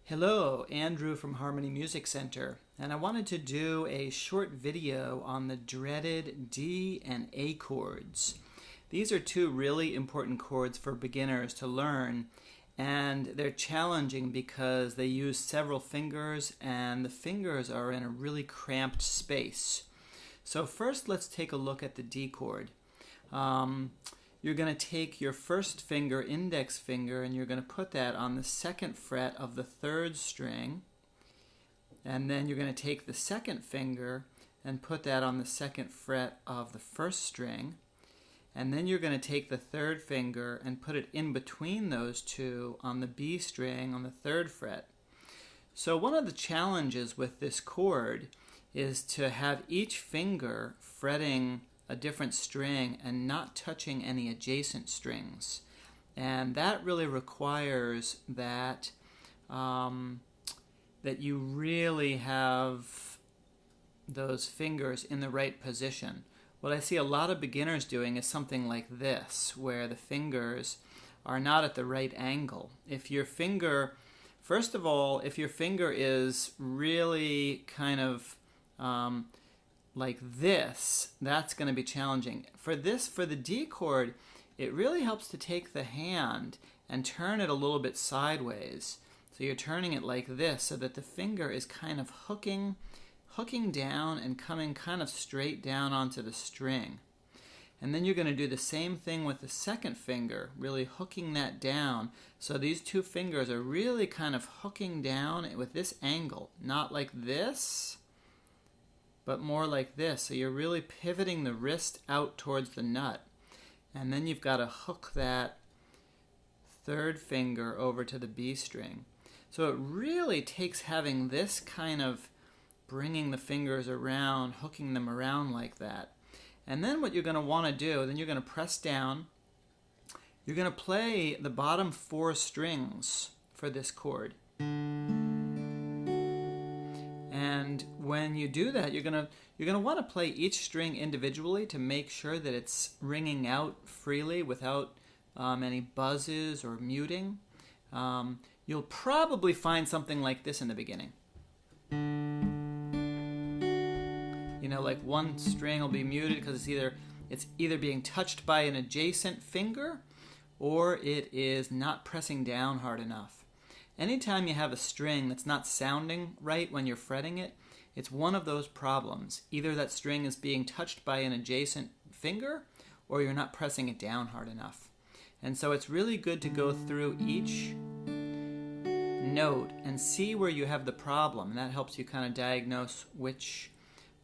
Hello, Andrew from Harmony Music Center, and I wanted to do a short video on the dreaded D and A chords. These are two really important chords for beginners to learn, and they're challenging because they use several fingers and the fingers are in a really cramped space. So first let's take a look at the D chord. You're going to take your first finger, index finger, and you're going to put that on the second fret of the third string. And then you're going to take the second finger and put that on the second fret of the first string. And then you're going to take the third finger and put it in between those two on the B string on the third fret. So one of the challenges with this chord is to have each finger fretting a different string and not touching any adjacent strings, and that really requires that that you really have those fingers in the right position. What I see a lot of beginners doing is something like this, where the fingers are not at the right angle. If your finger, first of all, if your finger is really kind of like this, that's going to be challenging. For the D chord, it really helps to take the hand and turn it a little bit sideways. So you're turning it like this so that the finger is kind of hooking down and coming kind of straight down onto the string. And then you're going to do the same thing with the second finger, really hooking that down. So these two fingers are really kind of hooking down with this angle, not like this, but more like this. So you're really pivoting the wrist out towards the nut. And then you've got to hook that third finger over to the B string. So it really takes having this kind of bringing the fingers around, hooking them around like that. And then what you're going to want to do, then you're going to press down. You're going to play the bottom four strings for this chord. And when you do that, you're gonna want to play each string individually to make sure that it's ringing out freely without any buzzes or muting. You'll probably find something like this in the beginning. You know, like one string will be muted because it's either being touched by an adjacent finger or it is not pressing down hard enough. Anytime you have a string that's not sounding right when you're fretting it, it's one of those problems. Either that string is being touched by an adjacent finger or you're not pressing it down hard enough. And so it's really good to go through each note and see where you have the problem. And that helps you kind of diagnose which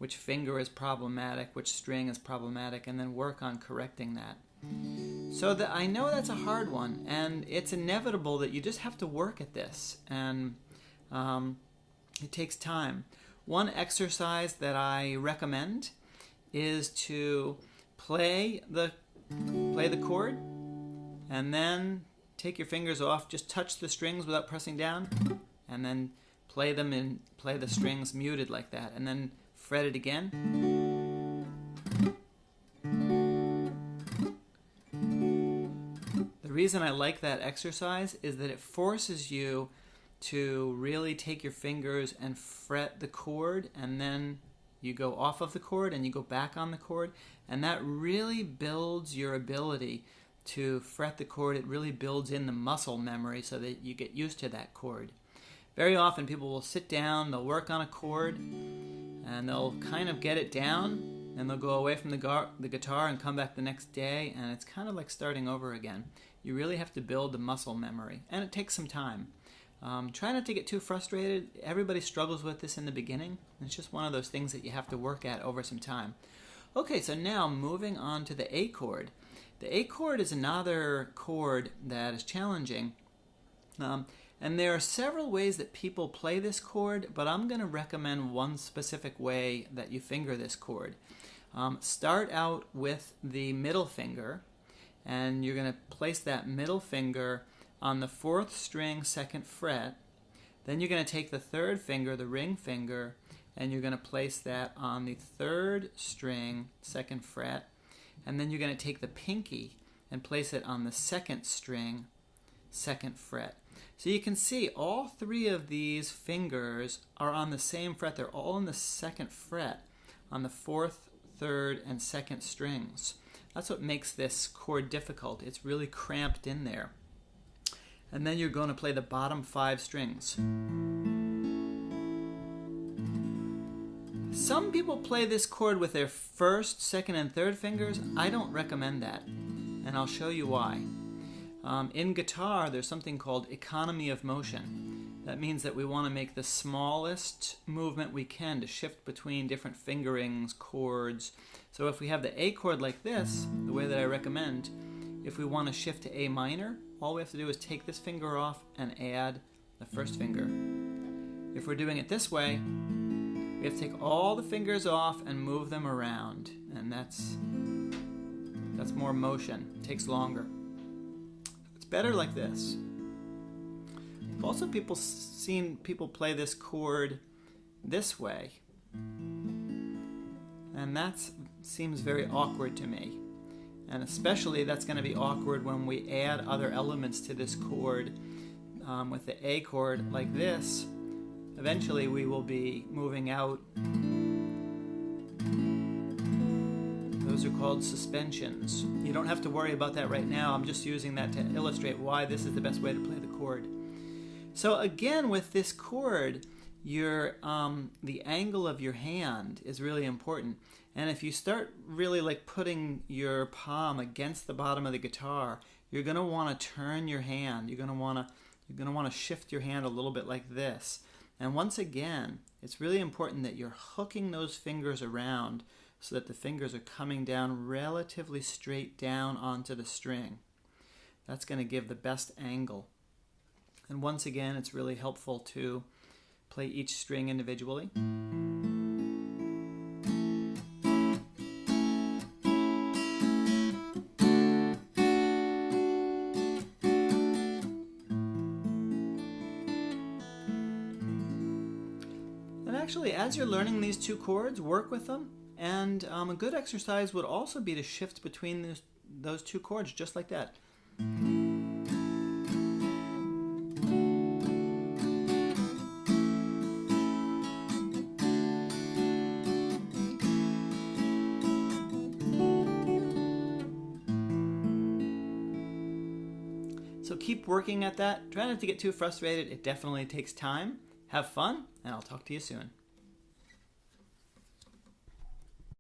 finger is problematic, which string is problematic, and then work on correcting that. So I know that's a hard one, and it's inevitable that you just have to work at this, and it takes time. One exercise that I recommend is to play the chord, and then take your fingers off, just touch the strings without pressing down, and then play the strings muted like that, and then fret it again. The reason I like that exercise is that it forces you to really take your fingers and fret the chord, and then you go off of the chord and you go back on the chord, and that really builds your ability to fret the chord. It really builds in the muscle memory so that you get used to that chord. Very often people will sit down, they'll work on a chord, and they'll kind of get it down, and they'll go away from the guitar and come back the next day, and it's kind of like starting over again. You really have to build the muscle memory, and it takes some time. Try not to get too frustrated. Everybody struggles with this in the beginning. It's just one of those things that you have to work at over some time. Okay, so now moving on to the A chord. The A chord is another chord that is challenging. And there are several ways that people play this chord, but I'm going to recommend one specific way that you finger this chord. Start out with the middle finger, and you're going to place that middle finger on the fourth string, second fret. Then you're going to take the third finger, the ring finger, and you're going to place that on the third string, second fret. And then you're going to take the pinky and place it on the second string, second fret. So you can see all three of these fingers are on the same fret. They're all in the second fret on the fourth, third, and second strings. That's what makes this chord difficult. It's really cramped in there. And then you're going to play the bottom 5 strings. Some people play this chord with their first, second, and third fingers. I don't recommend that, and I'll show you why. In guitar, there's something called economy of motion. That means that we want to make the smallest movement we can to shift between different fingerings, chords. So if we have the A chord like this, the way that I recommend, if we want to shift to A minor, all we have to do is take this finger off and add the first finger. If we're doing it this way, we have to take all the fingers off and move them around, and that's more motion. It takes longer. It's better like this. I've also seen people play this chord this way, and that seems very awkward to me. And especially that's going to be awkward when we add other elements to this chord. With the A chord like this, eventually we will be moving out. Those are called suspensions. You don't have to worry about that right now. I'm just using that to illustrate why this is the best way to play the chord. So again, with this chord, the angle of your hand is really important. And if you start really like putting your palm against the bottom of the guitar, you're going to want to turn your hand. You're going to want to shift your hand a little bit like this. And once again, it's really important that you're hooking those fingers around so that the fingers are coming down relatively straight down onto the string. That's going to give the best angle. And once again, it's really helpful to play each string individually. And actually, as you're learning these two chords, work with them. And a good exercise would also be to shift between those two chords, just like that. So keep working at that. Try not to get too frustrated. It definitely takes time. Have fun, and I'll talk to you soon.